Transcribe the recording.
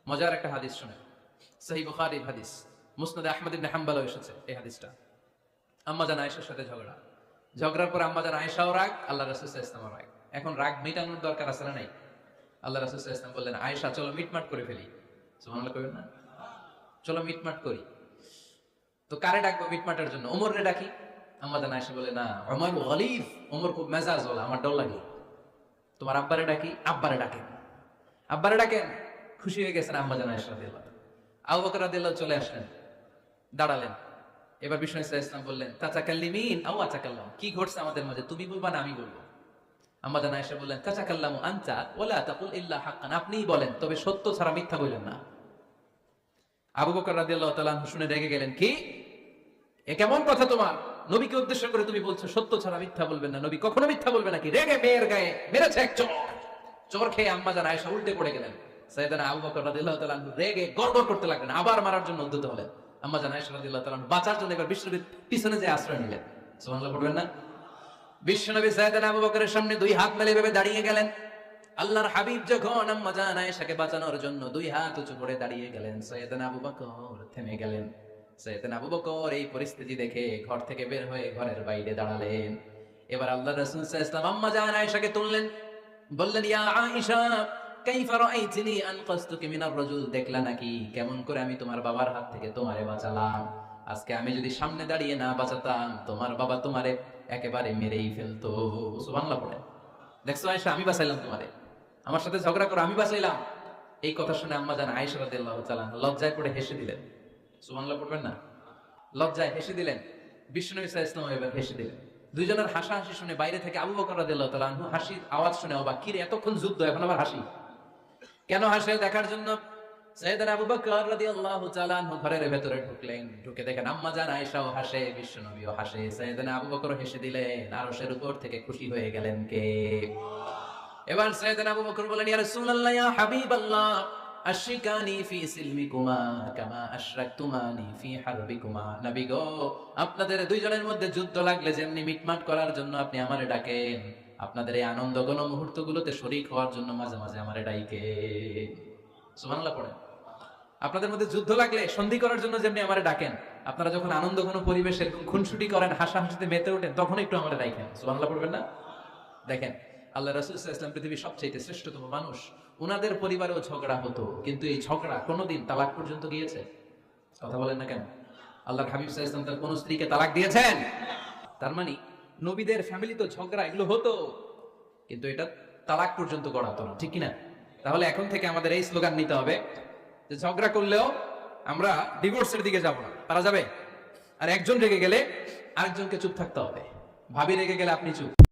মজার একটা হাদিস শুনে, সহিহ বুখারীর হাদিস, মুসনাদ আহমদ ইবনে হাম্বলও এসেছে এই হাদিসটা। আম্মা জান আয়েশার সাথে ঝগড়ার পর আম্মা জান আয়েশাও রাগ, আল্লাহ রাসূল সাল্লাল্লাহু আলাইহি ওয়াসাল্লাম রাগ। এখন রাগ মেটানোর দরকার আছে না নাই? আল্লাহ রাসূল সাল্লাল্লাহু আলাইহি ওয়াসাল্লাম বললেন, আয়েশা চলো মিটমাট করে ফেলি। সুবহানাল্লাহ কইবেন না? চলো মিটমাট করি। তো কারে ডাকবো মিটমাটের জন্য? ওমরে ডাকি। আম্মা জান আয়েশা বলে, না ওমর গলিফ, ওমর খুব মেজাজ ওলা, আমার ডর লাগে। তোমার আব্বারে ডাকি। আব্বারে ডাকেন। আব্বারে ডাকেন। খুশি হয়ে গেছেন আম্মা জান আয়েশা রাদিয়াল্লাহু তাআলা। আবু বকর রাদিয়াল্লাহু চলে আসলেন, দাঁড়ালেন। এবার বিষ্ণু সাল্লাল্লাহু আলাইহি ওয়াসাল্লাম বললেন, তাতাকাল্লিমিন আও আতাকাল্লাম, কি ঘটছে আমাদের মাঝে, তুমি বলবা না আমি বলবো? আম্মা জান আয়েশা বললেন, তাতাকাল্লামু আনতা ওয়ালা তাকুল ইল্লা হাক্কান, আপনিই বলেন তবে সত্য ছাড়া মিথ্যা বলবেন না। আবু বকর রাদিয়াল্লাহু তাআলা শুনে রেগে গেলেন, কি এ কেমন কথা তোমার? নবীকে উদ্দেশ্য করে তুমি বলছো সত্য ছাড়া মিথ্যা বলবেন না, নবী কখনো মিথ্যা বলবে নাকি? রেগে মেয়ের গায়ে মেরেছে এক চড়। চোর খেয়ে আম্মা জান আয়েশা উল্টে পড়ে গেলেন। সাইয়েদনা আবু বকর রাদিয়াল্লাহু তাআলা রেগে গড়গড় করতে লাগলেন, আবার মারার জন্য উদ্যত হলেন। আম্মা জান আয়েশা রাদিয়াল্লাহু তাআলা বাঁচার জন্য এবার বিশ্বনবীর পিছনে যে আশ্রয় নিলেন। সুবহানাল্লাহ পড়বেন না? বিশ্বনবী সাইয়েদনা আবু বকরের সামনে দুই হাত মেলে ভেবে দাঁড়িয়ে গেলেন। আল্লাহর হাবিব যখন আম্মা জান আয়েশাকে বাঁচানোর জন্য দুই হাত উঁচু করে দাঁড়িয়ে গেলেন, সাইয়েদনা আবু বকর থেমে গেলেন। সাইয়েদনা আবু বকর এই পরিস্থিতি দেখে ঘর থেকে বের হয়ে ঘরের বাইরে দাঁড়ালেন। এবার আল্লাহর রাসূল সাল্লাল্লাহু আলাইহি ওয়াসাল্লাম আম্মা জান আয়েশাকে তুললেন, বললেন, ইয়া আয়েশা কাইফা রাআইতিনি আনকাসতুকি মিনার রাজুল, দেখলা নাকি কেমন করে আমি তোমার বাবার হাত থেকে তোমারে বাঁচালাম? আজকে আমি যদি সামনে দাঁড়িয়ে না বাঁচাতাম, তোমার বাবা তোমারে একেবারে মেরেই ফেলতো। সুবহানাল্লাহ পড়ে। দেখছো আয়েশা, আমি বাঁচাইলাম তোমারে, আমার সাথে ঝগড়া করে আমি বাঁচাইলাম। এই কথা শুনে আম্মা জান আয়েশা রাদিয়াল্লাহু তাআলা লজ্জায় পড়ে হেসে দিলেন। সুবহানাল্লাহ পড়বেন না? লজ্জায় হেসে দিলেন। বিষ্ণু ঈসা ইসলাম এবার হেসে দিলেন। দুইজনের হাসাহাসি শুনে বাইরে থেকে আবু বকর রাদিয়াল্লাহু তাআলা আনহু হাসির আওয়াজ শুনে অবাক, কি রে এতক্ষণ যুদ্ধ এখন আবার হাসি কেন? হাসে দেখার জন্য সাইয়েদনা আবু বকর রাদিয়াল্লাহু তাআলা আনহু ঘরের ভেতরে ঢুকলেন। ঢুকে দেখেন আম্মা জান আয়েশাও হাসে, বিশ্বনবীও হাসে, সাইয়েদনা আবু বকর হেসে দিলেন। আরশের উপর থেকে খুশি হয়ে গেলেন কে? এবার সাইয়েদনা আবু বকর বলেন, ইয়া রাসূলুল্লাহ ইয়া হাবিবাল্লাহ আশরিকানি ফি সিলমিকুমা কামা আশরাকতুমানি ফি হারবিকুমা। নবী গো, আপনাদের দুইজনের মধ্যে যুদ্ধ লাগলে যেমনি মিটমাট করার জন্য আপনি আমারে ডাকেন, আপনাদের এই আনন্দ ঘন মুহূর্তগুলোতে শরীক হওয়ার জন্য মাঝে মাঝে আমারে ডাকেন। সুবহানাল্লাহ পড়েন। আপনাদের মধ্যে যুদ্ধ লাগলে সন্ধি করার জন্য যেমনি আমারে ডাকেন, আপনারা যখন আনন্দ ঘন পরিবেশে খুনসুটি করেন, হাসাহাসিতে মেতে ওঠেন, তখন একটু আমারে ডাকেন। সুবহানাল্লাহ পড়বেন না? দেখেন আল্লাহ রাসূল সাল্লাল্লাহু আলাইহি ওয়াসাল্লাম পৃথিবীর সবচেয়ে শ্রেষ্ঠতম মানুষ, উনাদের পরিবারেও ঝগড়া হতো, কিন্তু এই ঝগড়া কোনোদিন তালাক পর্যন্ত গিয়েছে? কথা বলেন না কেন? আল্লাহর হাবিব সাল্লাল্লাহু আলাইহি ওয়াসাল্লাম তার কোন স্ত্রীকে তালাক দিয়েছেন? তার মানে নবীদের ফ্যামিলি তো ঝগড়া এগুলো হতো, কিন্তু এটা তালাক পর্যন্ত গড়াতো না, ঠিক কিনা? তাহলে এখন থেকে আমাদের এই স্লোগান নিতে হবে যে ঝগড়া করলেও আমরা ডিভোর্সের দিকে যাব না। পারা যাবে? আর একজন রেগে গেলে আরেকজনকে চুপ থাকতে হবে। ভাবি রেগে গেলে আপনি চুপ।